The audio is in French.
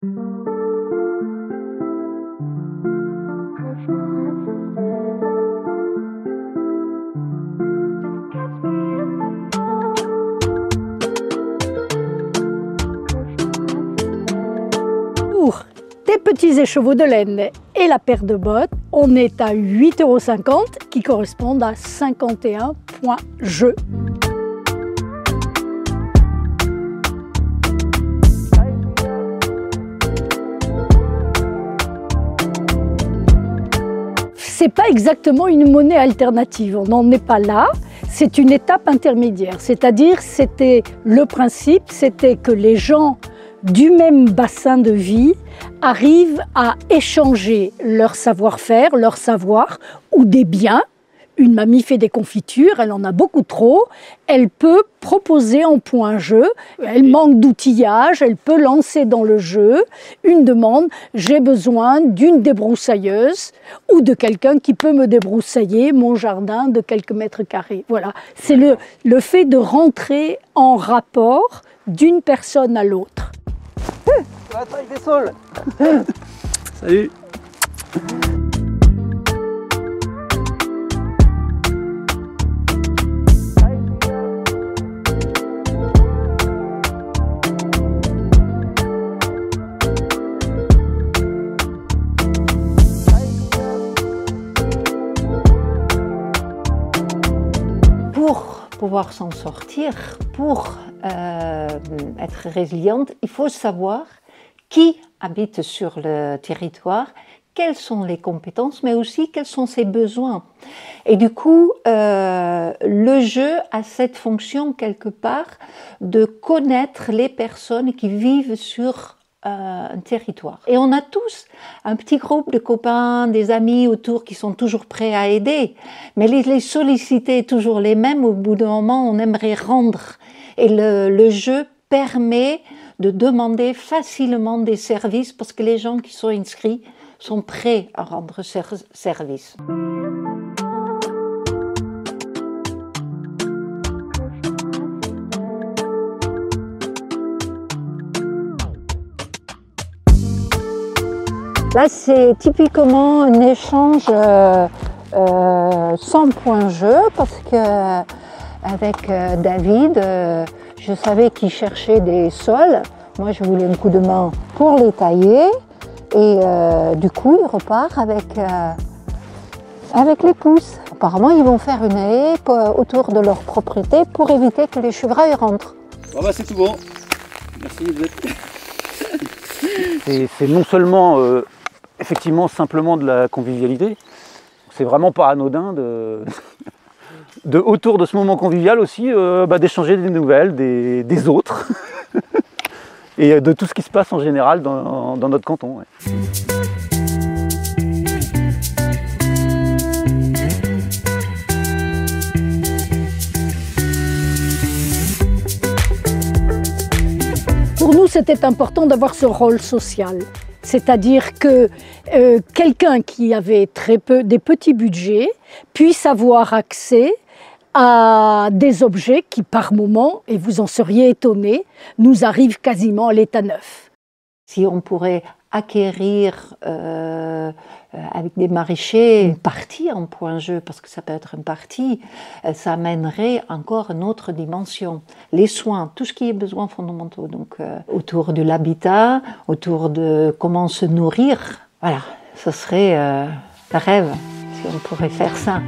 Pour des petits écheveaux de laine et la paire de bottes, on est à 8,50 € qui correspondent à 51 points jeu. C'est pas exactement une monnaie alternative, on n'en est pas là, c'est une étape intermédiaire, c'est-à-dire c'était le principe, c'était que les gens du même bassin de vie arrivent à échanger leur savoir-faire, leur savoir ou des biens. Une mamie fait des confitures, elle en a beaucoup trop, elle peut proposer en point-jeu, elle manque d'outillage, elle peut lancer dans le jeu une demande, j'ai besoin d'une débroussailleuse ou de quelqu'un qui peut me débroussailler mon jardin de quelques mètres carrés. Voilà, c'est le fait de rentrer en rapport d'une personne à l'autre. Attends, il dessole. Salut. Pour pouvoir s'en sortir, pour être résiliente, il faut savoir qui habite sur le territoire, quelles sont les compétences, mais aussi quels sont ses besoins. Et du coup, le jeu a cette fonction quelque part de connaître les personnes qui vivent sur un territoire. Et on a tous un petit groupe de copains, des amis autour qui sont toujours prêts à aider, mais les solliciter toujours les mêmes, au bout d'un moment, on aimerait rendre. Et le jeu permet de demander facilement des services parce que les gens qui sont inscrits sont prêts à rendre service. Là, c'est typiquement un échange sans point jeu parce que avec David, je savais qu'il cherchait des sols. Moi, je voulais un coup de main pour les tailler. Et du coup, il repart avec les pousses. Apparemment, ils vont faire une haie autour de leur propriété pour éviter que les chevreuils rentrent. Bon bah c'est tout bon. Merci Elisabeth. C'est non seulement effectivement simplement de la convivialité, c'est vraiment pas anodin autour de ce moment convivial aussi d'échanger des nouvelles des autres et de tout ce qui se passe en général dans notre canton. Ouais. Pour nous, c'était important d'avoir ce rôle social. C'est-à-dire que quelqu'un qui avait des petits budgets puisse avoir accès à des objets qui, par moment, et vous en seriez étonnés, nous arrivent quasiment à l'état neuf. Si on pourrait acquérir avec des maraîchers une partie en point jeu, parce que ça peut être une partie, ça amènerait encore une autre dimension. Les soins, tout ce qui est besoins fondamentaux, donc autour de l'habitat, autour de comment se nourrir, voilà, ce serait un rêve si on pourrait faire ça.